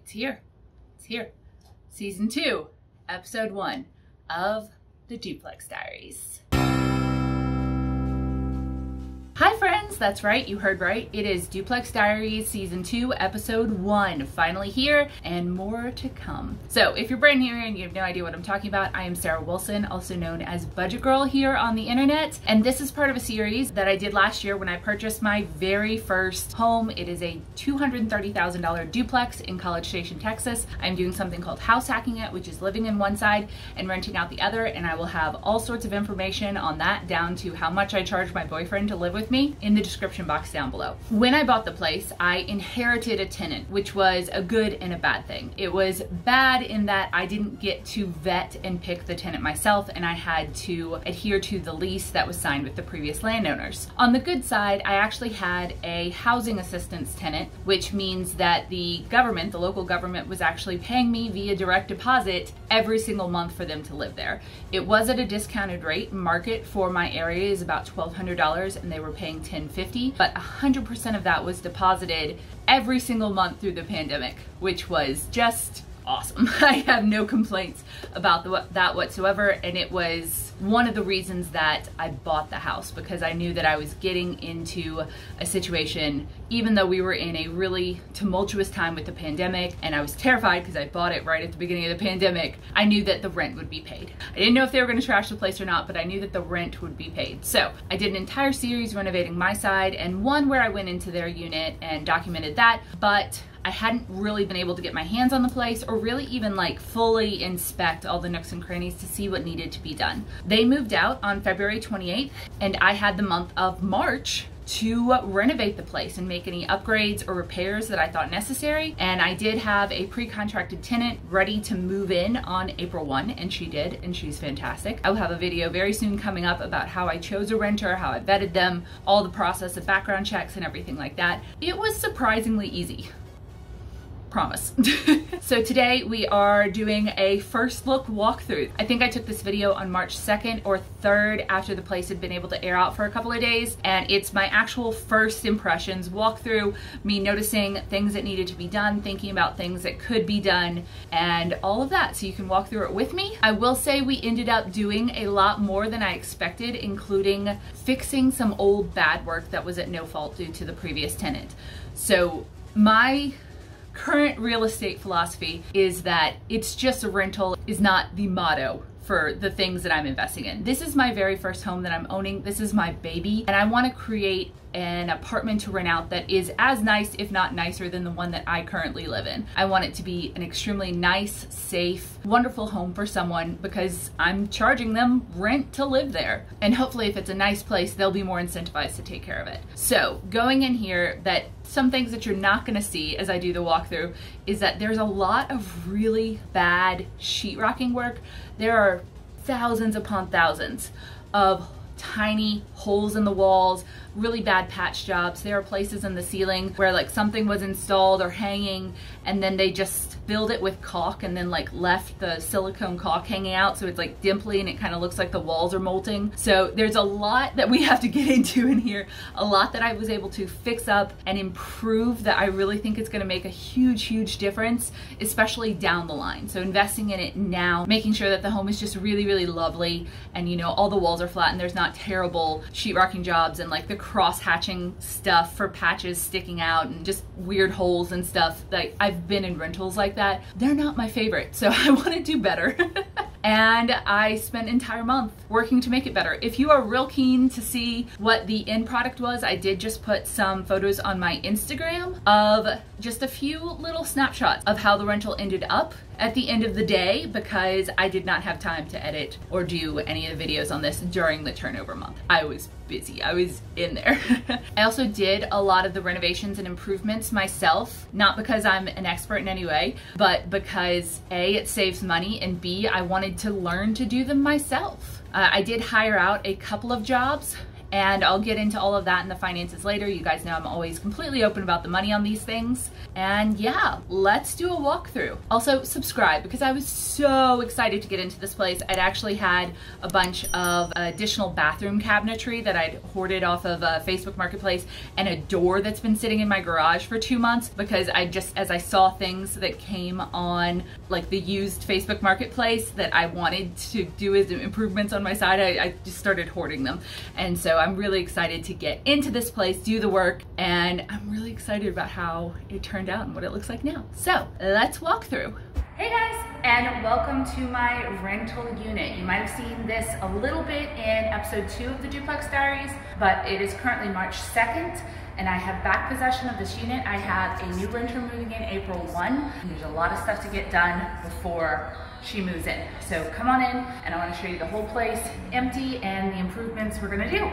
It's here. It's here. Season 2, Episode 1 of the Duplex Diaries. Hi friends, that's right, you heard right. It is Duplex Diaries Season 2, Episode 1. Finally here, and more to come. So, if you're brand new here and you have no idea what I'm talking about, I am Sarah Wilson, also known as Budget Girl here on the internet. And this is part of a series that I did last year when I purchased my very first home. It is a $230,000 duplex in College Station, Texas. I'm doing something called house hacking it, which is living in one side and renting out the other. And I will have all sorts of information on that, down to how much I charge my boyfriend to live with me, in the description box down below. When I bought the place, I inherited a tenant, which was a good and a bad thing. It was bad in that I didn't get to vet and pick the tenant myself, and I had to adhere to the lease that was signed with the previous landowners. On the good side, I actually had a housing assistance tenant, which means that the government, the local government, was actually paying me via direct deposit every single month for them to live there. It was at a discounted rate. Market for my area is about $1,200, and they were paying $1,050, but 100% of that was deposited every single month through the pandemic, which was just awesome. I have no complaints about that whatsoever, and it was one of the reasons that I bought the house, because I knew that I was getting into a situation, even though we were in a really tumultuous time with the pandemic, and I was terrified because I bought it right at the beginning of the pandemic. I knew that the rent would be paid. I didn't know if they were going to trash the place or not, but I knew that the rent would be paid. So I did an entire series renovating my side, and one where I went into their unit and documented that, but I hadn't really been able to get my hands on the place or really even like fully inspect all the nooks and crannies to see what needed to be done. They moved out on February 28th, and I had the month of March to renovate the place and make any upgrades or repairs that I thought necessary. And I did have a pre-contracted tenant ready to move in on April 1, and she did, and she's fantastic. I will have a video very soon coming up about how I chose a renter, how I vetted them, all the process of background checks and everything like that. It was surprisingly easy. Promise. So today we are doing a first look walkthrough. I think I took this video on March 2nd or 3rd after the place had been able to air out for a couple of days, and it's my actual first impressions walkthrough, me noticing things that needed to be done, thinking about things that could be done, and all of that, so you can walk through it with me. I will say we ended up doing a lot more than I expected, including fixing some old bad work that was at no fault due to the previous tenant. So my current real estate philosophy is that it's just a rental is not the motto for the things that I'm investing in. This is my very first home that I'm owning. This is my baby, and I want to create an apartment to rent out that is as nice, if not nicer, than the one that I currently live in. I want it to be an extremely nice, safe, wonderful home for someone, because I'm charging them rent to live there. And hopefully if it's a nice place, they'll be more incentivized to take care of it. So going in here, that some things that you're not gonna see as I do the walkthrough is that there's a lot of really bad sheetrocking work. There are thousands upon thousands of tiny holes in the walls, really bad patch jobs. There are places in the ceiling where like something was installed or hanging, and then they just filled it with caulk and then like left the silicone caulk hanging out, so it's like dimply and it kind of looks like the walls are molting. So there's a lot that we have to get into in here, a lot that I was able to fix up and improve that I really think it's going to make a huge difference, especially down the line. So investing in it now, making sure that the home is just really lovely, and you know, all the walls are flat and there's not terrible sheetrocking jobs and like the cross hatching stuff for patches sticking out and just weird holes and stuff. Like, I've been in rentals like that. They're not my favorite, so I want to do better. And I spent an entire month working to make it better. If you are real keen to see what the end product was, I did just put some photos on my Instagram of just a few little snapshots of how the rental ended up at the end of the day, because I did not have time to edit or do any of the videos on this during the turnover month. I was busy. I was in there. I also did a lot of the renovations and improvements myself, not because I'm an expert in any way, but because A, it saves money, and B, I wanted to learn to do them myself. I did hire out a couple of jobs, and I'll get into all of that and the finances later. You guys know I'm always completely open about the money on these things. And yeah, let's do a walkthrough. Also subscribe, because I was so excited to get into this place. I'd actually had a bunch of additional bathroom cabinetry that I'd hoarded off of Facebook Marketplace, and a door that's been sitting in my garage for 2 months, because as I saw things that came on like the used Facebook Marketplace that I wanted to do as improvements on my side, I just started hoarding them. And so I'm really excited to get into this place, do the work, and I'm really excited about how it turned out and what it looks like now. So let's walk through. Hey guys, and welcome to my rental unit. You might have seen this a little bit in episode 2 of the Duplex Diaries, but it is currently March 2nd, and I have back possession of this unit. I have a new renter moving in April 1, and there's a lot of stuff to get done before she moves in. So come on in, and I want to show you the whole place empty and the improvements we're gonna do.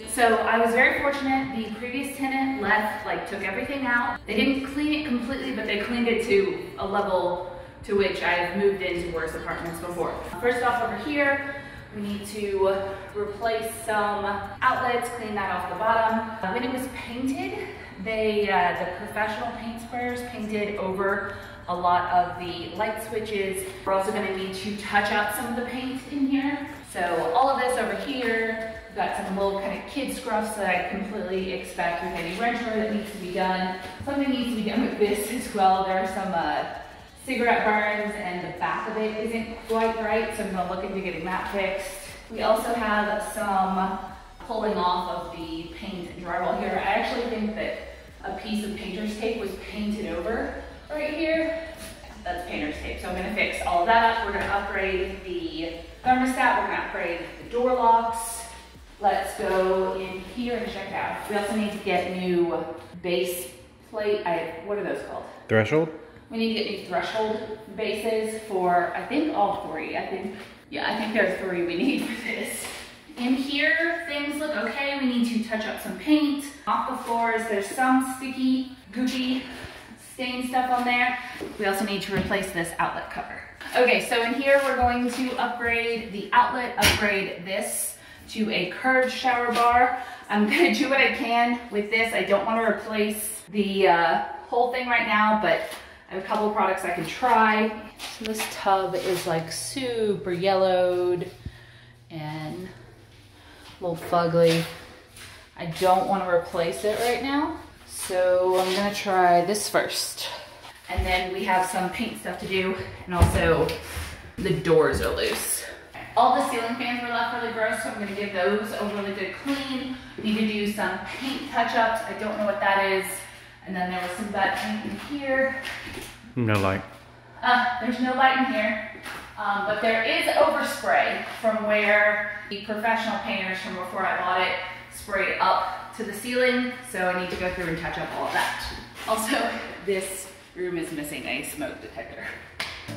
So I was very fortunate. The previous tenant left, took everything out. They didn't clean it completely, but they cleaned it to a level to which I've moved into worse apartments before. First off, over here, we need to replace some outlets, clean that off the bottom. When it was painted, the professional paint sprayers painted over a lot of the light switches. We're also going to need to touch up some of the paint in here. So all of this over here, we've got some little kind of kid scruffs that I completely expect with any renter that needs to be done. Something needs to be done with this as well. There are some cigarette burns, and the back of it isn't quite right, so I'm going to look into getting that fixed. We also have some pulling off of the paint and drywall here. I actually think that a piece of painter's tape was painted over right here. That's painter's tape, so I'm going to fix all of that up. We're going to upgrade the thermostat. We're going to upgrade the door locks. Let's go in here and check it out. We also need to get new base plate. What are those called? Threshold? We need to get new threshold bases for, I think, all 3. I think there are 3 we need for this. In here, things look okay. We need to touch up some paint. Off the floors, there's some sticky, goopy stain stuff on there. We also need to replace this outlet cover. Okay, so in here, we're going to upgrade the outlet, upgrade this to a curved shower bar. I'm gonna do what I can with this. I don't wanna replace the whole thing right now, but I have a couple of products I can try. So this tub is like super yellowed and a little fugly. I don't want to replace it right now, so I'm gonna try this first. And then we have some paint stuff to do, and also the doors are loose. All the ceiling fans were left really gross, so I'm gonna give those a really good clean. Need to do some paint touch-ups. I don't know what that is. And then there was some bad paint in here. No light. There's no light in here, but there is overspray from where the professional painters from before I bought it sprayed up to the ceiling, so I need to go through and touch up all of that. Also, this room is missing a smoke detector.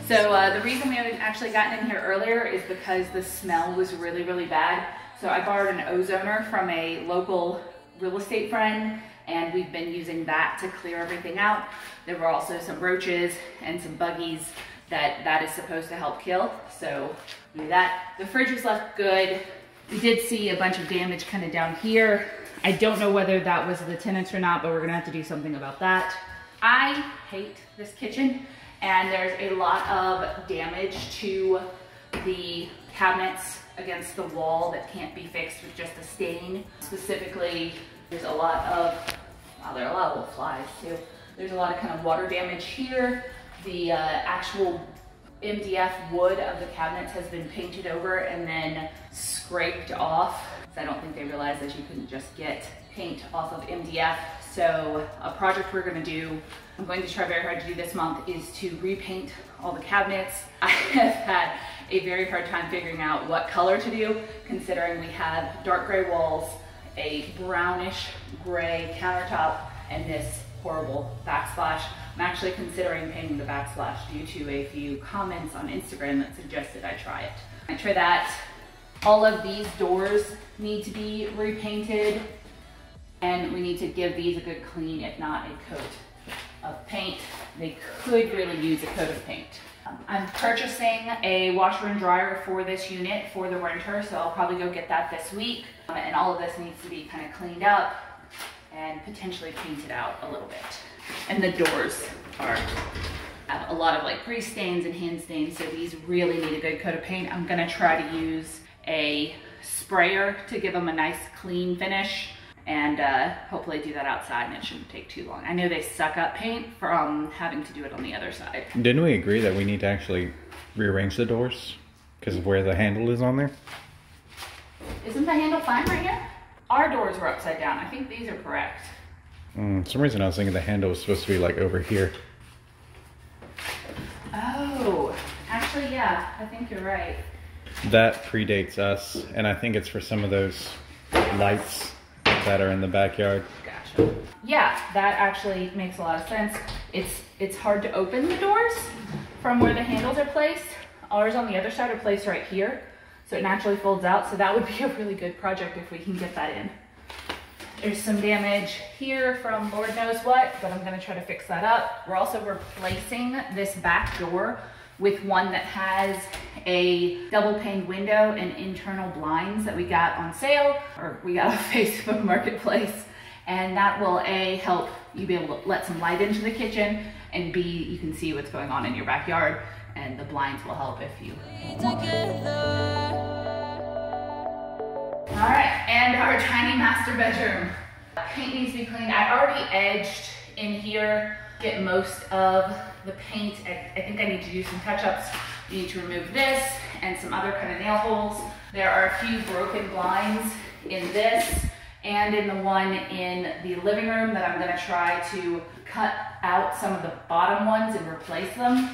So the reason we haven't actually gotten in here earlier is because the smell was really, really bad. So I borrowed an ozoner from a local real estate friend, and we've been using that to clear everything out. There were also some roaches and some buggies that is supposed to help kill, so do that. The fridge was left good. We did see a bunch of damage kind of down here. I don't know whether that was the tenants or not, but we're gonna have to do something about that. I hate this kitchen, and there's a lot of damage to the cabinets against the wall that can't be fixed with just a stain. Specifically, there's a lot of, wow, there are a lot of little flies too. There's a lot of kind of water damage here. The actual MDF wood of the cabinets has been painted over and then scraped off. I don't think they realized that you couldn't just get paint off of MDF. So a project we're gonna do, I'm going to try very hard to do this month, is to repaint all the cabinets. I have had a very hard time figuring out what color to do, considering we have dark gray walls, a brownish gray countertop, and this horrible backsplash. I'm actually considering painting the backsplash due to a few comments on Instagram that suggested I try it. I try that. All of these doors need to be repainted, and we need to give these a good clean, if not a coat of paint. They could really use a coat of paint. I'm purchasing a washer and dryer for this unit for the winter, so I'll probably go get that this week. And all of this needs to be kind of cleaned up and potentially painted out a little bit. And the doors have a lot of like grease stains and hand stains, so these really need a good coat of paint. I'm gonna try to use a sprayer to give them a nice clean finish, and hopefully do that outside, and it shouldn't take too long. I know they suck up paint from having to do it on the other side. Didn't we agree that we need to actually rearrange the doors because of where the handle is on there? Isn't the handle fine right here? Our doors were upside down. I think these are correct. For some reason I was thinking the handle was supposed to be like over here. Oh, actually, yeah, I think you're right. That predates us, and I think it's for some of those lights that are in the backyard. Gotcha. Yeah, that actually makes a lot of sense. It's hard to open the doors from where the handles are placed. Ours on the other side are placed right here, so it naturally folds out. So that would be a really good project if we can get that in. There's some damage here from Lord knows what, but I'm gonna try to fix that up. We're also replacing this back door with one that has a double pane window and internal blinds that we got on sale, or we got off Facebook Marketplace. And that will A, help you be able to let some light into the kitchen, and B, you can see what's going on in your backyard, and the blinds will help if you want. All right, and our tiny master bedroom. Paint needs to be cleaned. I already edged in here, get most of the paint. I think I need to do some touch-ups. You need to remove this and some other kind of nail holes. There are a few broken blinds in this and in the one in the living room that I'm gonna try to cut out some of the bottom ones and replace them.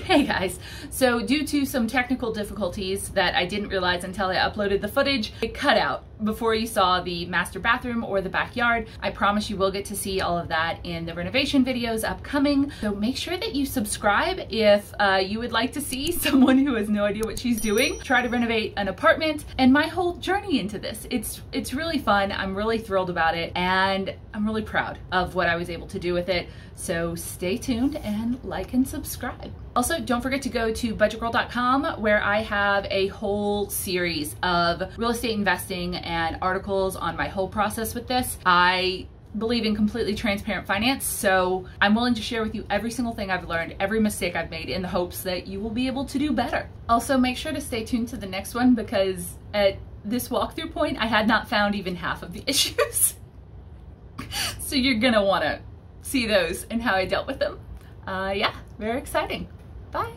Hey guys, so due to some technical difficulties that I didn't realize until I uploaded the footage, it cut out before you saw the master bathroom or the backyard. I promise you will get to see all of that in the renovation videos upcoming. So make sure that you subscribe if you would like to see someone who has no idea what she's doing try to renovate an apartment and my whole journey into this. It's really fun. I'm really thrilled about it, and I'm really proud of what I was able to do with it. So stay tuned and like and subscribe. Also, don't forget to go to budgetgirl.com, where I have a whole series of real estate investing and articles on my whole process with this. I believe in completely transparent finance, so I'm willing to share with you every single thing I've learned, every mistake I've made, in the hopes that you will be able to do better. Also, make sure to stay tuned to the next one, because at this walkthrough point, I had not found even half of the issues. So you're gonna wanna see those and how I dealt with them. Yeah, very exciting. Bye.